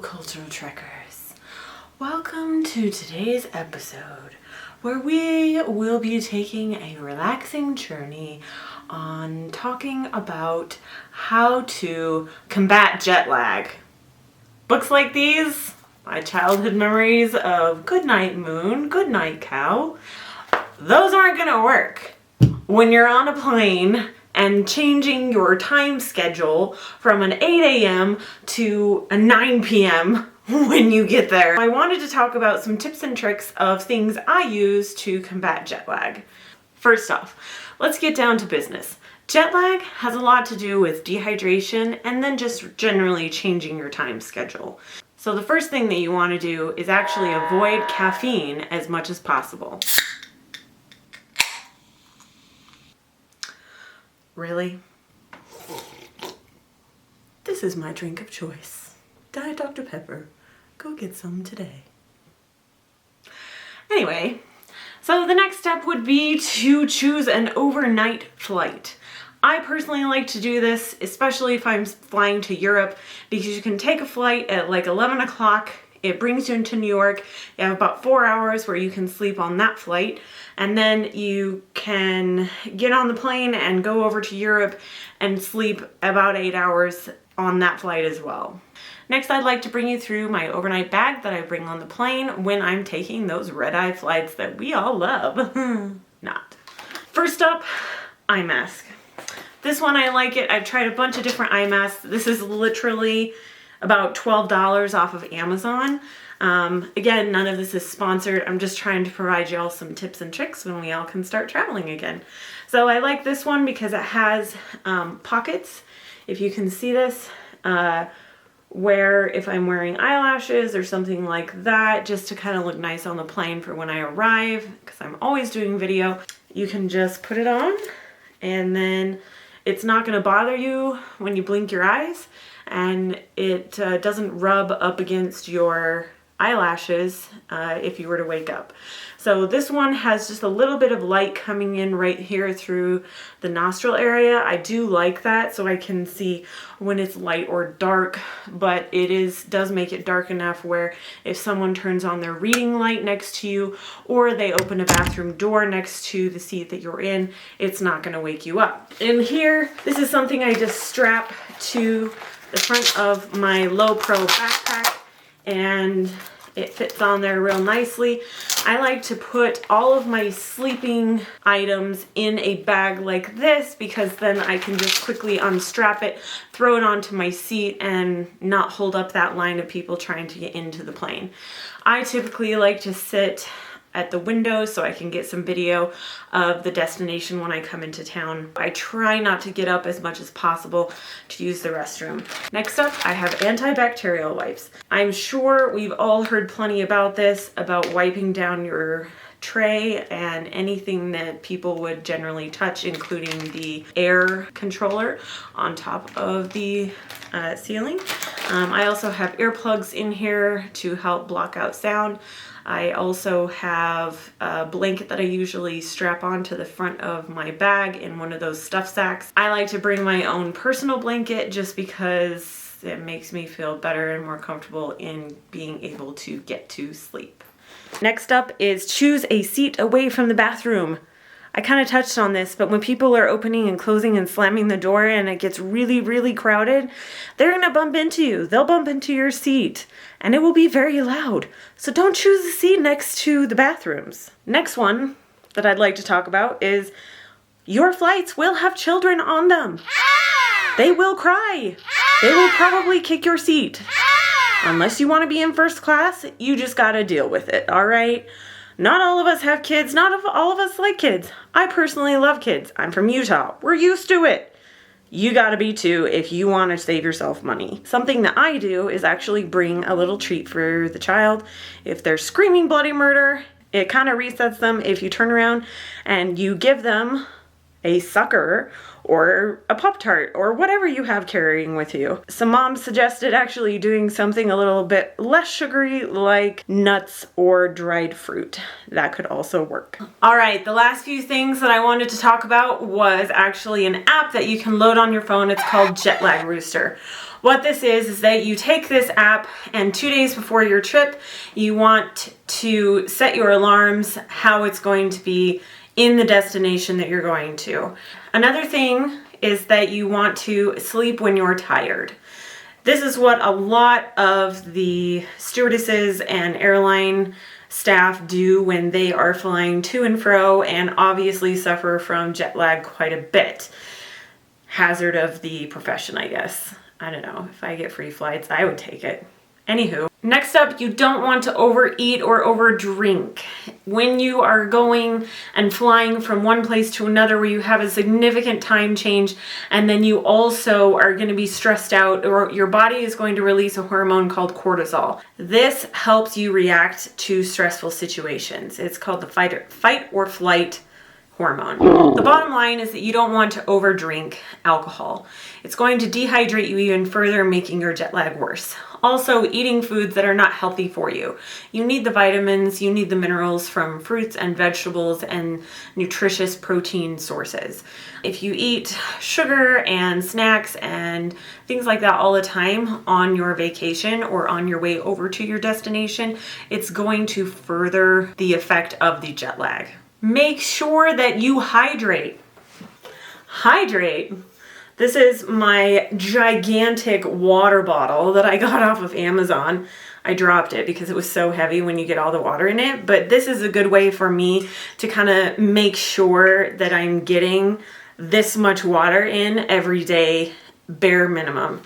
cultural trekkers. Welcome to today's episode where we will be taking a relaxing journey on talking about how to combat jet lag. Books like these, my childhood memories of Goodnight Moon, Goodnight Cow, those aren't gonna work when you're on a plane and changing your time schedule from an 8 a.m. to a 9 p.m. when you get there. I wanted to talk about some tips and tricks of things I use to combat jet lag. First off, let's get down to business. Jet lag has a lot to do with dehydration and then just generally changing your time schedule. So the first thing that you want to do is actually avoid caffeine as much as possible. Really? This is my drink of choice. Diet Dr. Pepper. Go get some today. Anyway, so the next step would be to choose an overnight flight. I personally like to do this, especially if I'm flying to Europe, because you can take a flight at like 11 o'clock. It brings you into New York. You have about 4 hours where you can sleep on that flight. And then you can get on the plane and go over to Europe and sleep about 8 hours on that flight as well. Next, I'd like to bring you through my overnight bag that I bring on the plane when I'm taking those red-eye flights that we all love. Not. First up, eye mask. This one, I like it. I've tried a bunch of different eye masks. This is literally about $12 off of Amazon. Again, none of this is sponsored. I'm just trying to provide y'all some tips and tricks when we all can start traveling again. So I like this one because it has pockets, if you can see this, where if I'm wearing eyelashes or something like that, just to kind of look nice on the plane for when I arrive, because I'm always doing video, you can just put it on and then it's not going to bother you when you blink your eyes, and it doesn't rub up against your eyelashes if you were to wake up. So this one has just a little bit of light coming in right here through the nostril area. I do like that, so I can see when it's light or dark, but it does make it dark enough where if someone turns on their reading light next to you or they open a bathroom door next to the seat that you're in, it's not going to wake you up. In here, this is something I just strap to the front of my low pro backpack, and it fits on there real nicely. I like to put all of my sleeping items in a bag like this because then I can just quickly unstrap it, throw it onto my seat, and not hold up that line of people trying to get into the plane. I typically like to sit at the window so I can get some video of the destination when I come into town. I try not to get up as much as possible to use the restroom. Next up, I have antibacterial wipes. I'm sure we've all heard plenty about this, about wiping down your tray and anything that people would generally touch, including the air controller on top of the ceiling. I also have earplugs in here to help block out sound. I also have a blanket that I usually strap onto the front of my bag in one of those stuff sacks. I like to bring my own personal blanket just because it makes me feel better and more comfortable in being able to get to sleep. Next up is choose a seat away from the bathroom. I kind of touched on this, but when people are opening and closing and slamming the door and it gets really, really crowded, they're going to bump into you. They'll bump into your seat and it will be very loud. So don't choose a seat next to the bathrooms. Next one that I'd like to talk about is your flights will have children on them. They will cry. They will probably kick your seat. Unless you want to be in first class, you just got to deal with it, all right? Not all of us have kids. Not all of us like kids. I personally love kids. I'm from Utah. We're used to it. You gotta be too if you want to save yourself money. Something that I do is actually bring a little treat for the child. If they're screaming bloody murder, it kind of resets them if you turn around and you give them a sucker or a Pop-Tart or whatever you have carrying with you. Some moms suggested actually doing something a little bit less sugary like nuts or dried fruit. That could also work. All right, the last few things that I wanted to talk about was actually an app that you can load on your phone. It's called Lag Rooster. What this is that you take this app and 2 days before your trip, you want to set your alarms how it's going to be in the destination that you're going to. Another thing is that you want to sleep when you're tired. This is what a lot of the stewardesses and airline staff do when they are flying to and fro and obviously suffer from jet lag quite a bit. Hazard of the profession, I guess. I don't know, if I get free flights, I would take it. Anywho, next up, you don't want to overeat or overdrink. When you are going and flying from one place to another where you have a significant time change, and then you also are going to be stressed out, or your body is going to release a hormone called cortisol. This helps you react to stressful situations. It's called the fight or flight hormone. The bottom line is that you don't want to overdrink alcohol. It's going to dehydrate you even further, making your jet lag worse. Also, eating foods that are not healthy for you. You need the vitamins, you need the minerals from fruits and vegetables and nutritious protein sources. If you eat sugar and snacks and things like that all the time on your vacation or on your way over to your destination, it's going to further the effect of the jet lag. Make sure that you hydrate. Hydrate. This is my gigantic water bottle that I got off of Amazon. I dropped it because it was so heavy when you get all the water in it. But this is a good way for me to kind of make sure that I'm getting this much water in every day, bare minimum.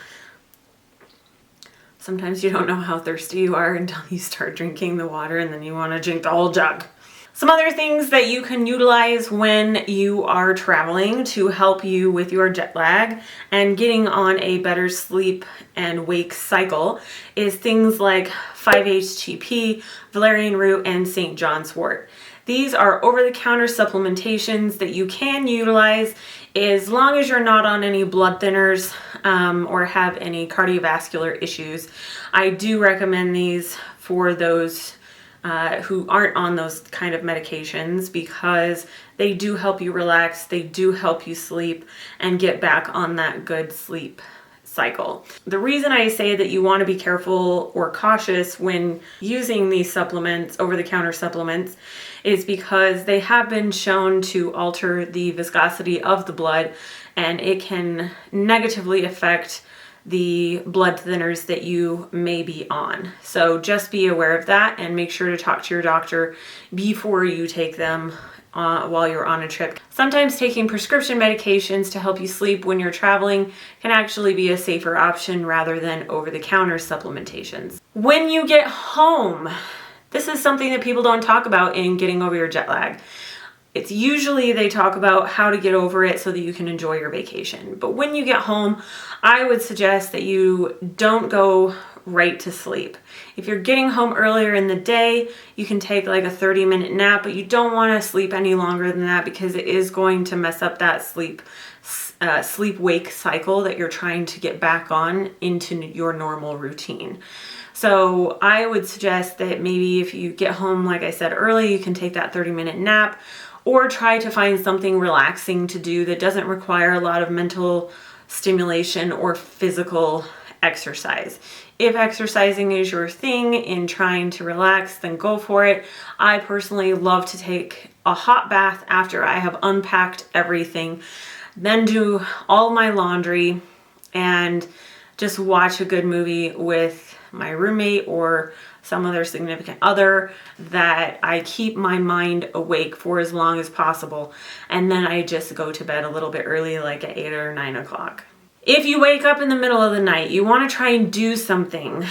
Sometimes you don't know how thirsty you are until you start drinking the water and then you want to drink the whole jug. Some other things that you can utilize when you are traveling to help you with your jet lag and getting on a better sleep and wake cycle is things like 5-HTP, valerian root, and St. John's wort. These are over-the-counter supplementations that you can utilize as long as you're not on any blood thinners or have any cardiovascular issues. I do recommend these for those who aren't on those kind of medications because they do help you relax, they do help you sleep and get back on that good sleep cycle. The reason I say that you want to be careful or cautious when using these supplements, over-the-counter supplements, is because they have been shown to alter the viscosity of the blood and it can negatively affect the blood thinners that you may be on. So just be aware of that and make sure to talk to your doctor before you take them while you're on a trip. Sometimes taking prescription medications to help you sleep when you're traveling can actually be a safer option rather than over-the-counter supplementations. When you get home, this is something that people don't talk about in getting over your jet lag. It's usually they talk about how to get over it so that you can enjoy your vacation. But when you get home, I would suggest that you don't go right to sleep. If you're getting home earlier in the day, you can take like a 30-minute nap, but you don't want to sleep any longer than that because it is going to mess up that sleep-wake cycle that you're trying to get back on into your normal routine. So I would suggest that maybe if you get home, like I said early, you can take that 30-minute nap or try to find something relaxing to do that doesn't require a lot of mental stimulation or physical exercise. If exercising is your thing in trying to relax, then go for it. I personally love to take a hot bath after I have unpacked everything, then do all my laundry and just watch a good movie with my roommate or some other significant other that I keep my mind awake for as long as possible. And then I just go to bed a little bit early, like at 8 or 9 o'clock. If you wake up in the middle of the night, you want to try and do something.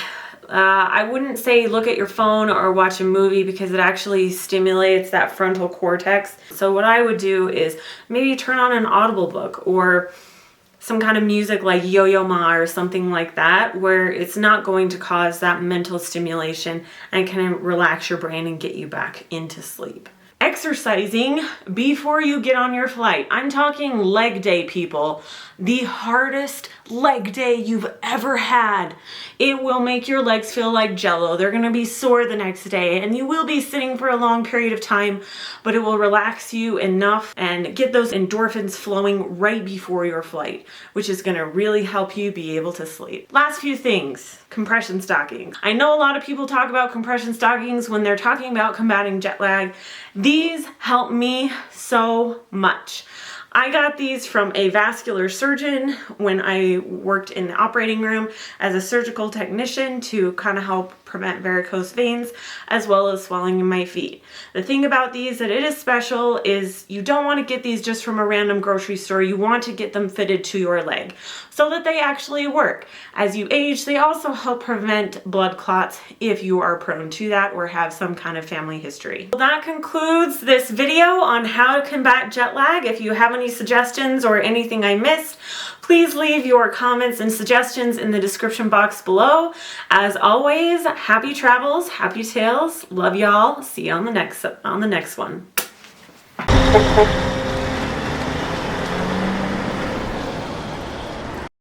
I wouldn't say look at your phone or watch a movie because it actually stimulates that frontal cortex. So what I would do is maybe turn on an Audible book or some kind of music like Yo-Yo Ma or something like that, where it's not going to cause that mental stimulation and can relax your brain and get you back into sleep. exercising before you get on your flight. I'm talking leg day, people. The hardest leg day you've ever had. It will make your legs feel like jello. They're gonna be sore the next day, and you will be sitting for a long period of time, but it will relax you enough and get those endorphins flowing right before your flight, which is gonna really help you be able to sleep. Last few things. Compression stockings. I know a lot of people talk about compression stockings when they're talking about combating jet lag. These help me so much. I got these from a vascular surgeon when I worked in the operating room as a surgical technician to kind of help prevent varicose veins as well as swelling in my feet. The thing about these that it is special is you don't want to get these just from a random grocery store. You want to get them fitted to your leg so that they actually work. As you age, they also help prevent blood clots if you are prone to that or have some kind of family history. Well, that concludes this video on how to combat jet lag. If you have any suggestions or anything I missed, please leave your comments and suggestions in the description box below. As always, happy travels, happy tales. Love y'all. See you on the next one.